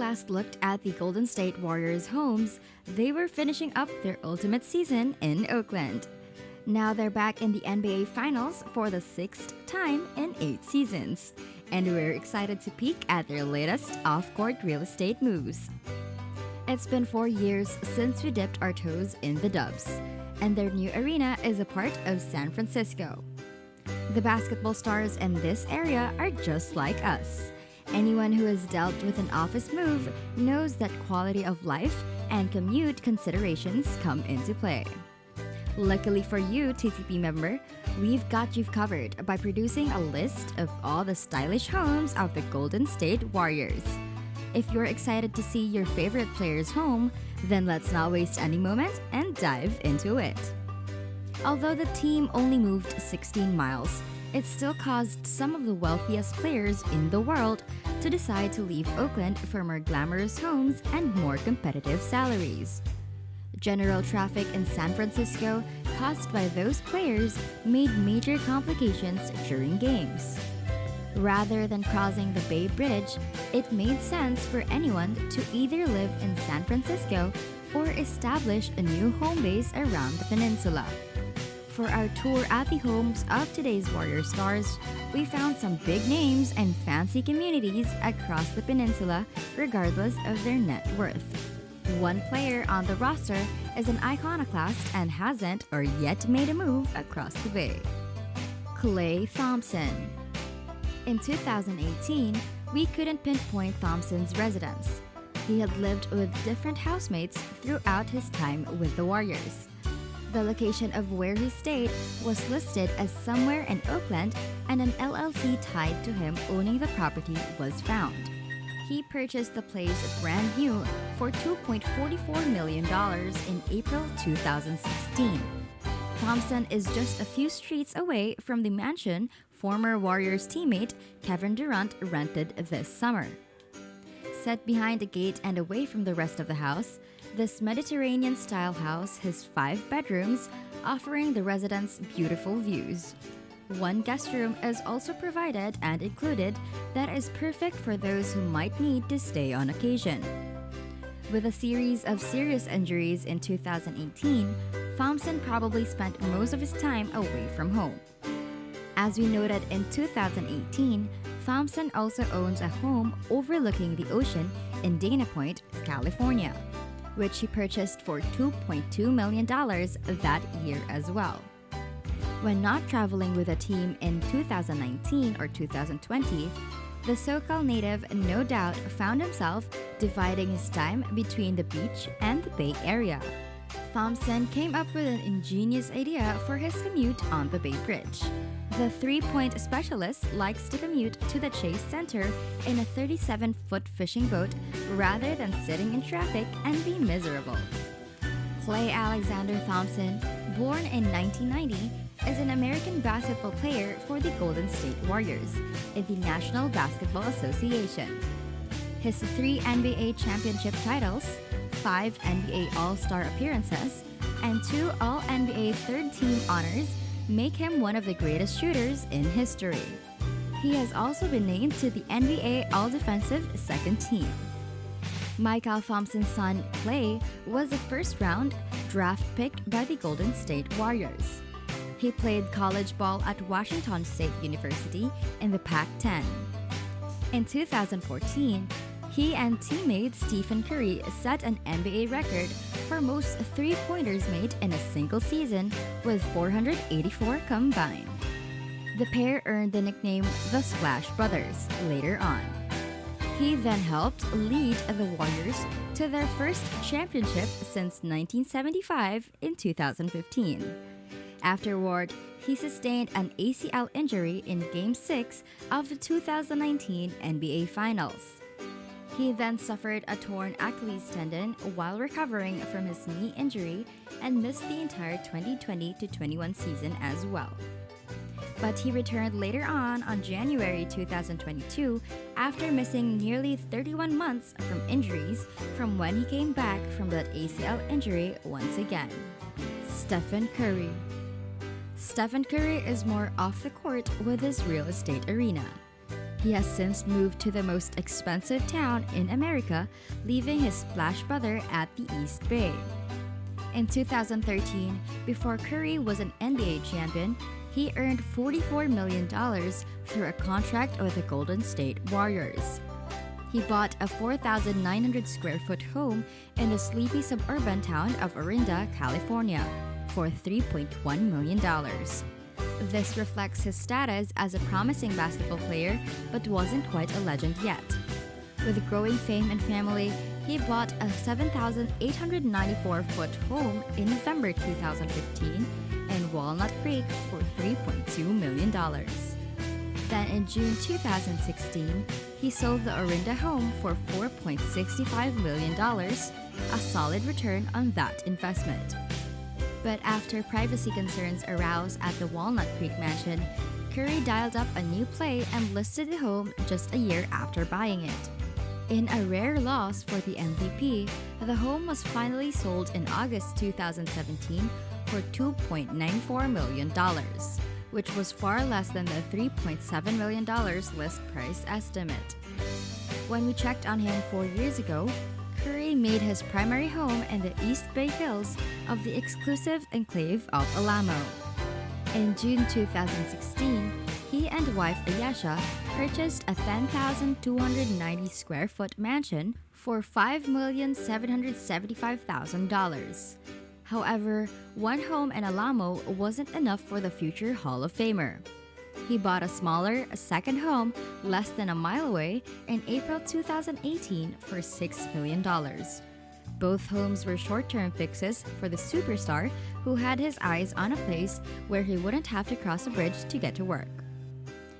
last looked at the Golden State Warriors' homes, they were finishing up their ultimate season in Oakland. Now they're back in the NBA Finals for the sixth time in 8 seasons, and we're excited to peek at their latest off-court real estate moves. It's been 4 years since we dipped our toes in the Dubs, and their new arena is a part of San Francisco. The basketball stars in this area are just like us. Anyone who has dealt with an office move knows that quality of life and commute considerations come into play. Luckily for you, TTP member, we've got you covered by producing a list of all the stylish homes of the Golden State Warriors. If you're excited to see your favorite player's home, then let's not waste any moment and dive into it. Although the team only moved 16 miles, it still caused some of the wealthiest players in the world to decide to leave Oakland for more glamorous homes and more competitive salaries. General traffic in San Francisco caused by those players made major complications during games. Rather than crossing the Bay Bridge, it made sense for anyone to either live in San Francisco or establish a new home base around the peninsula. For our tour at the homes of today's Warrior stars, we found some big names and fancy communities across the peninsula regardless of their net worth. One player on the roster is an iconoclast and hasn't or yet made a move across the bay. Klay Thompson. In 2018, we couldn't pinpoint Thompson's residence. He had lived with different housemates throughout his time with the Warriors. The location of where he stayed was listed as somewhere in Oakland, and an LLC tied to him owning the property was found. He purchased the place brand new for $2.44 million in April 2016. Thompson is just a few streets away from the mansion former Warriors teammate Kevin Durant rented this summer. Set behind a gate and away from the rest of the house, this Mediterranean-style house has 5 bedrooms, offering the residents beautiful views. One guest room is also provided and included that is perfect for those who might need to stay on occasion. With a series of serious injuries in 2018, Thompson probably spent most of his time away from home. As we noted in 2018, Thompson also owns a home overlooking the ocean in Dana Point, California, which he purchased for $2.2 million that year as well. When not traveling with a team in 2019 or 2020, the SoCal native no doubt found himself dividing his time between the beach and the Bay Area. Thompson came up with an ingenious idea for his commute on the Bay Bridge. The 3-point specialist likes to commute to the Chase Center in a 37-foot fishing boat rather than sitting in traffic and be miserable. Klay Alexander Thompson, born in 1990, is an American basketball player for the Golden State Warriors in the National Basketball Association. His 3 NBA championship titles, 5 NBA All-Star appearances, and 2 All-NBA third-team honors make him one of the greatest shooters in history. He has also been named to the NBA All-Defensive Second Team. Michael Thompson's son, Klay, was a first-round draft pick by the Golden State Warriors. He played college ball at Washington State University in the Pac-10. In 2014, he and teammate Stephen Curry set an NBA record for most three-pointers made in a single season with 484 combined. The pair earned the nickname the Splash Brothers later on. He then helped lead the Warriors to their first championship since 1975 in 2015. Afterward, he sustained an ACL injury in Game 6 of the 2019 NBA Finals. He then suffered a torn Achilles tendon while recovering from his knee injury and missed the entire 2020-21 season as well. But he returned later on January 2022 after missing nearly 31 months from injuries from when he came back from that ACL injury once again. Stephen Curry. Stephen Curry is more off the court with his real estate arena. He has since moved to the most expensive town in America, leaving his splash brother at the East Bay. In 2013, before Curry was an NBA champion, he earned $44 million through a contract with the Golden State Warriors. He bought a 4,900 square foot home in the sleepy suburban town of Orinda, California, for $3.1 million. This reflects his status as a promising basketball player but wasn't quite a legend yet. With growing fame and family, he bought a 7,894-foot home in November 2015 in Walnut Creek for $3.2 million. Then in June 2016, he sold the Orinda home for $4.65 million, a solid return on that investment. But after privacy concerns arose at the Walnut Creek mansion, Curry dialed up a new play and listed the home just a year after buying it. In a rare loss for the MVP, the home was finally sold in August 2017 for $2.94 million, which was far less than the $3.7 million list price estimate. When we checked on him 4 years ago, Curry made his primary home in the East Bay Hills of the exclusive enclave of Alamo. In June 2016, he and wife Ayesha purchased a 10,290 square foot mansion for $5,775,000. However, one home in Alamo wasn't enough for the future Hall of Famer. He bought a smaller, second home less than a mile away in April 2018 for $6 million. Both homes were short-term fixes for the superstar who had his eyes on a place where he wouldn't have to cross a bridge to get to work.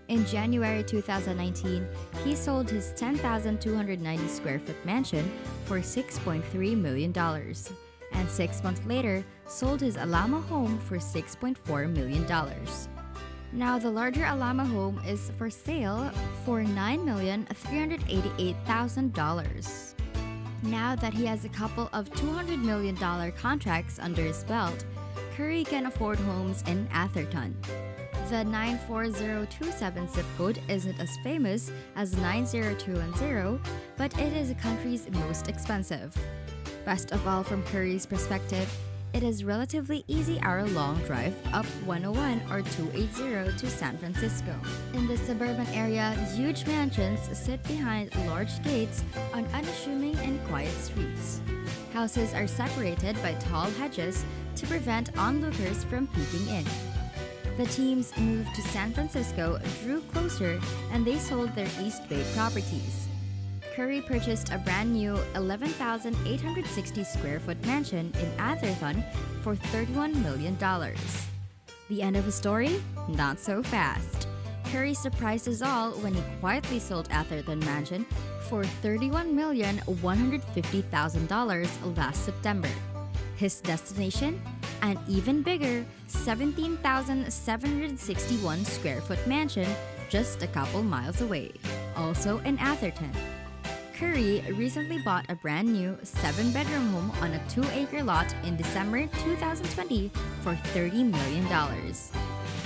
In January 2019, he sold his 10,290 square foot mansion for $6.3 million, and 6 months later, sold his Alamo home for $6.4 million. Now, the larger Alamo home is for sale for $9,388,000. Now that he has a couple of $200 million contracts under his belt, Curry can afford homes in Atherton. The 94027 zip code isn't as famous as 90210, but it is the country's most expensive. Best of all, from Curry's perspective, it is relatively easy hour-long drive up 101 or 280 to San Francisco. In the suburban area, huge mansions sit behind large gates on unassuming and quiet streets. Houses are separated by tall hedges to prevent onlookers from peeking in. The team's move to San Francisco drew closer and they sold their East Bay properties. Curry purchased a brand new 11,860 square foot mansion in Atherton for $31 million. The end of the story? Not so fast. Curry surprised us all when he quietly sold Atherton Mansion for $31,150,000 last September. His destination? An even bigger 17,761 square foot mansion just a couple miles away, also in Atherton. Curry recently bought a brand new 7-bedroom home on a 2-acre lot in December 2020 for $30 million.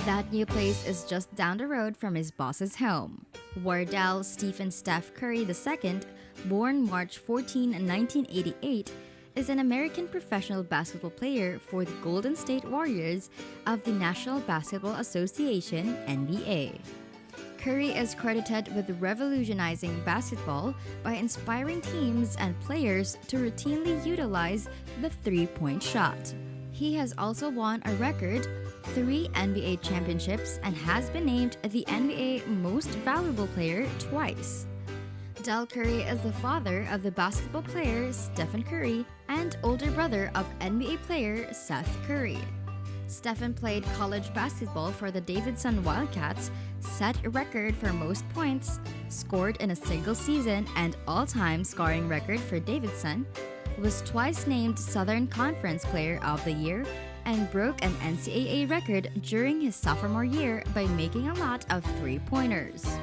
That new place is just down the road from his boss's home. Wardell Stephen Steph Curry II, born March 14, 1988, is an American professional basketball player for the Golden State Warriors of the National Basketball Association (NBA). Curry is credited with revolutionizing basketball by inspiring teams and players to routinely utilize the three-point shot. He has also won a record 3 NBA championships and has been named the NBA Most Valuable Player twice. Del Curry is the father of the basketball player Stephen Curry and older brother of NBA player Seth Curry. Stephen played college basketball for the Davidson Wildcats, set a record for most points scored in a single season and all-time scoring record for Davidson, was twice named Southern Conference Player of the Year, and broke an NCAA record during his sophomore year by making a lot of three-pointers.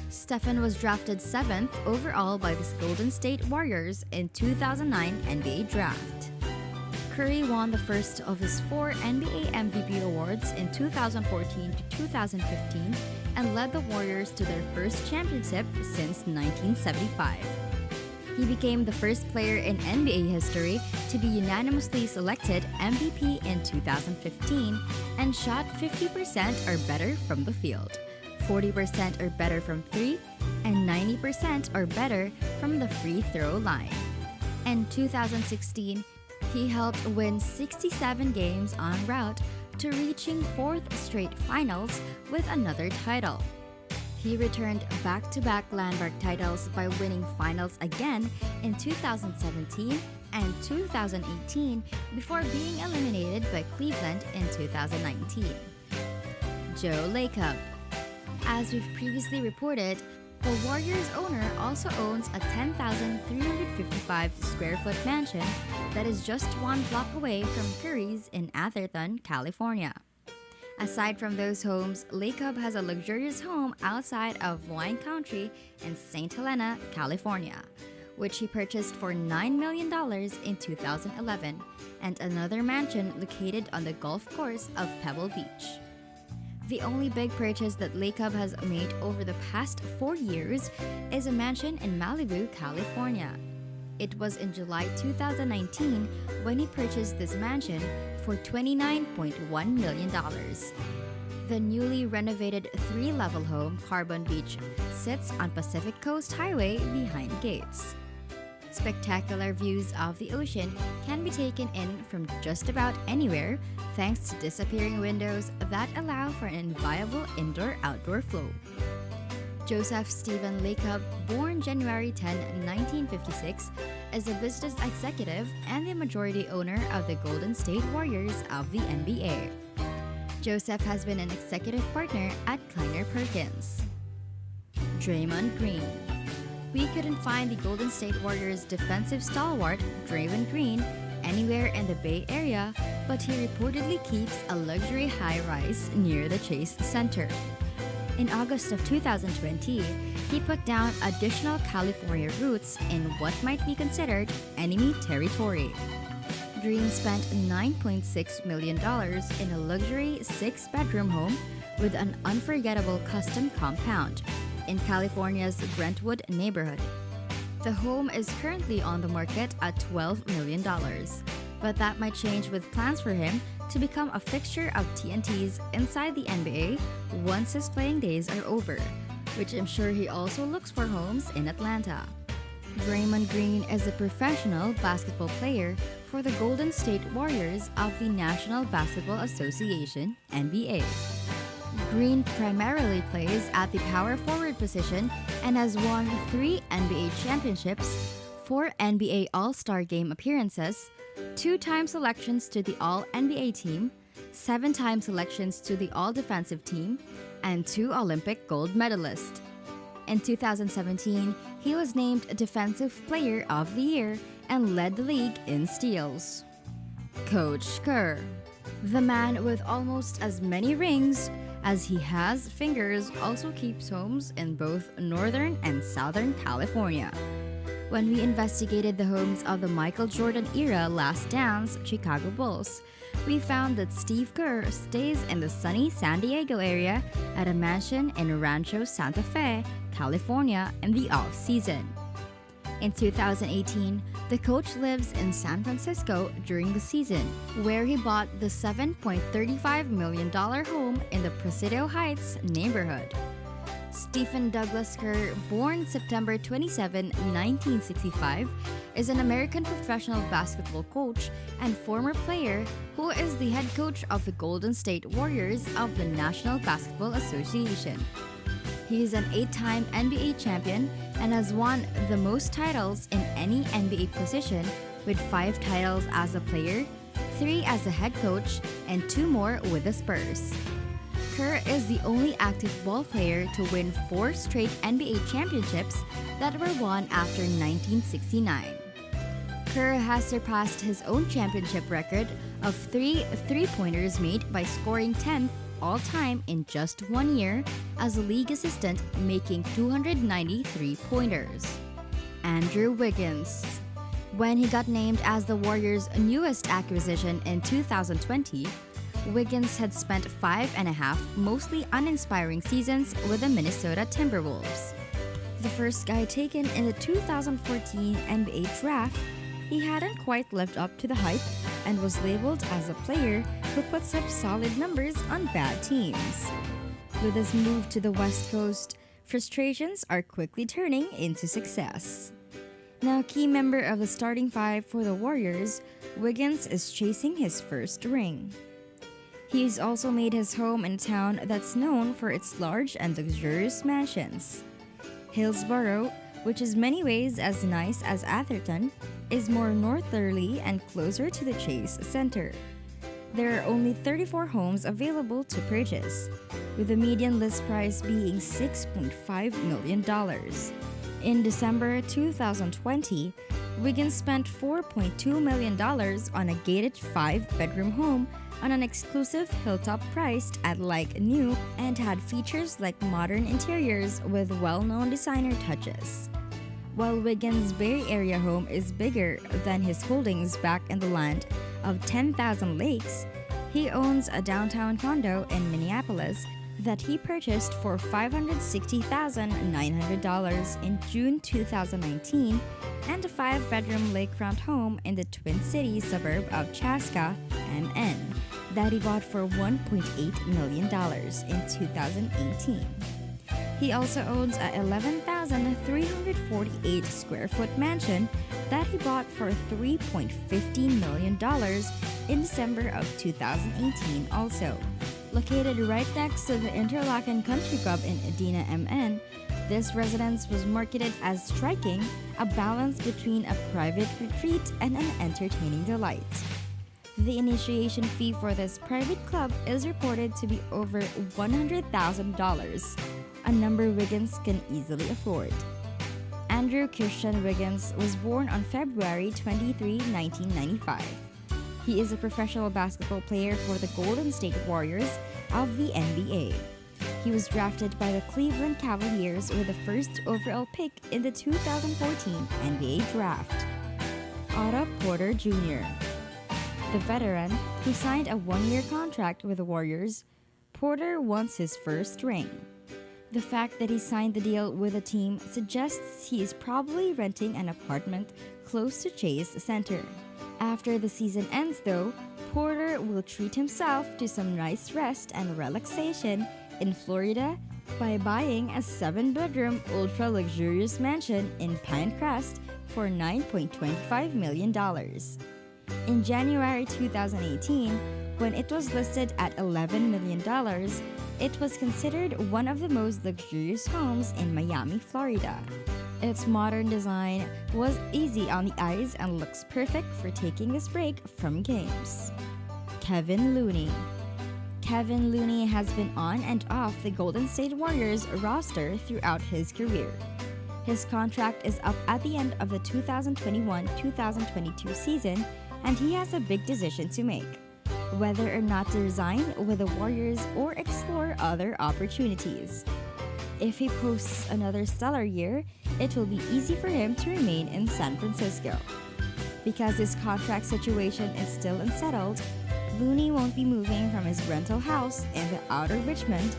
Stephen was drafted 7th overall by the Golden State Warriors in 2009 NBA Draft. Curry won the first of his 4 NBA MVP awards in 2014 to 2015 and led the Warriors to their first championship since 1975. He became the first player in NBA history to be unanimously selected MVP in 2015 and shot 50% or better from the field, 40% or better from 3, and 90% or better from the free throw line. In 2016, he helped win 67 games en route to reaching 4th straight finals with another title. He returned back-to-back landmark titles by winning finals again in 2017 and 2018 before being eliminated by Cleveland in 2019. Joe Lacob. As we've previously reported, the Warriors owner also owns a 10,355 square foot mansion that is just 1 block away from Curry's in Atherton, California. Aside from those homes, Lacob has a luxurious home outside of Wine Country in St. Helena, California, which he purchased for $9 million in 2011, and another mansion located on the golf course of Pebble Beach. The only big purchase that Lacob has made over the past 4 years is a mansion in Malibu, California. It was in July 2019 when he purchased this mansion for $29.1 million. The newly renovated 3-level home, Carbon Beach, sits on Pacific Coast Highway behind gates. Spectacular views of the ocean can be taken in from just about anywhere thanks to disappearing windows that allow for an inviolable indoor-outdoor flow. Joseph Stephen Lacob, born January 10, 1956, is a business executive and the majority owner of the Golden State Warriors of the NBA. Joseph has been an executive partner at Kleiner Perkins. Draymond Green. We couldn't find the Golden State Warriors' defensive stalwart, Draymond Green, anywhere in the Bay Area, but he reportedly keeps a luxury high-rise near the Chase Center. In August of 2020, he put down additional California roots in what might be considered enemy territory. Green spent $9.6 million in a luxury 6-bedroom home with an unforgettable custom compound in California's Brentwood neighborhood. The home is currently on the market at $12 million, but that might change with plans for him to become a fixture of TNT's inside the NBA once his playing days are over, which I'm sure he also looks for homes in Atlanta. Draymond Green is a professional basketball player for the Golden State Warriors of the National Basketball Association, NBA. Green primarily plays at the power forward position and has won 3 NBA championships, 4 NBA All-Star Game appearances, 2-time selections to the All-NBA team, 7-time selections to the All-Defensive team, and 2 Olympic gold medalists. In 2017, he was named Defensive Player of the Year and led the league in steals. Coach Kerr. The man with almost as many rings as he has fingers also keeps homes in both Northern and Southern California. When we investigated the homes of the Michael Jordan-era Last Dance Chicago Bulls, we found that Steve Kerr stays in the sunny San Diego area at a mansion in Rancho Santa Fe, California in the off-season. In 2018, the coach lives in San Francisco during the season, where he bought the $7.35 million home in the Presidio Heights neighborhood. Stephen Douglas Kerr, born September 27, 1965, is an American professional basketball coach and former player who is the head coach of the Golden State Warriors of the National Basketball Association. He is an 8-time NBA champion and has won the most titles in any NBA position, with 5 titles as a player, 3 as a head coach, and 2 more with the Spurs. Kerr is the only active ball player to win 4 straight NBA championships that were won after 1969. Kerr has surpassed his own championship record of 3 three-pointers made by scoring 10th all-time in just 1 year as a league assistant, making 293 pointers. Andrew Wiggins. When he got named as the Warriors' newest acquisition in 2020, Wiggins had spent 5.5 mostly uninspiring seasons with the Minnesota Timberwolves. The first guy taken in the 2014 NBA draft, he hadn't quite lived up to the hype and was labeled as a player who puts up solid numbers on bad teams. With his move to the West Coast, frustrations are quickly turning into success. Now, key member of the starting five for the Warriors, Wiggins is chasing his first ring. He's also made his home in a town that's known for its large and luxurious mansions. Hillsborough, which is many ways as nice as Atherton, is more northerly and closer to the Chase Center. There are only 34 homes available to purchase, with the median list price being $6.5 million. In December 2020, Wiggins spent $4.2 million on a gated 5-bedroom home on an exclusive hilltop priced at like new and had features like modern interiors with well-known designer touches. While Wiggins' Bay Area home is bigger than his holdings back in the land of 10,000 lakes, he owns a downtown condo in Minneapolis that he purchased for $560,900 in June 2019 and a 5-bedroom lakefront home in the Twin Cities suburb of Chaska, MN, that he bought for $1.8 million in 2018. He also owns a 11,348 square foot mansion that he bought for $3.15 million in December of 2018 also. Located right next to the Interlaken Country Club in Edina, MN, this residence was marketed as striking a balance between a private retreat and an entertaining delight. The initiation fee for this private club is reported to be over $100,000, a number Wiggins can easily afford. Andrew Christian Wiggins was born on February 23, 1995. He is a professional basketball player for the Golden State Warriors of the NBA. He was drafted by the Cleveland Cavaliers with the first overall pick in the 2014 NBA Draft. Otto Porter Jr. The veteran, who signed a 1-year contract with the Warriors, Porter wants his first ring. The fact that he signed the deal with the team suggests he is probably renting an apartment close to Chase Center. After the season ends though, Porter will treat himself to some nice rest and relaxation in Florida by buying a 7-bedroom ultra-luxurious mansion in Pinecrest for $9.25 million. In January 2018, when it was listed at $11 million, it was considered one of the most luxurious homes in Miami, Florida. Its modern design was easy on the eyes and looks perfect for taking this break from games. Kevin Looney. Kevin Looney has been on and off the Golden State Warriors roster throughout his career. His contract is up at the end of the 2021-2022 season, and he has a big decision to make: whether or not to resign with the Warriors or explore other opportunities. If he posts another stellar year, it will be easy for him to remain in San Francisco. Because his contract situation is still unsettled, Looney won't be moving from his rental house in the outer Richmond,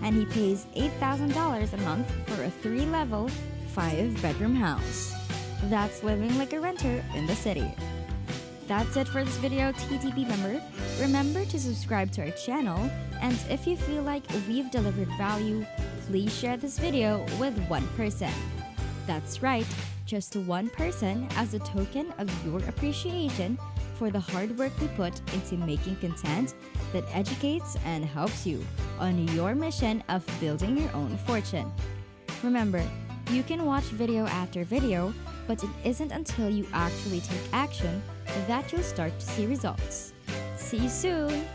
and he pays $8,000 a month for a 3-level, 5-bedroom house. That's living like a renter in the city. That's it for this video, TTP member. Remember to subscribe to our channel, and if you feel like we've delivered value, please share this video with one person. That's right, just one person, as a token of your appreciation for the hard work we put into making content that educates and helps you on your mission of building your own fortune. Remember, you can watch video after video, but it isn't until you actually take action that you'll start to see results. See you soon!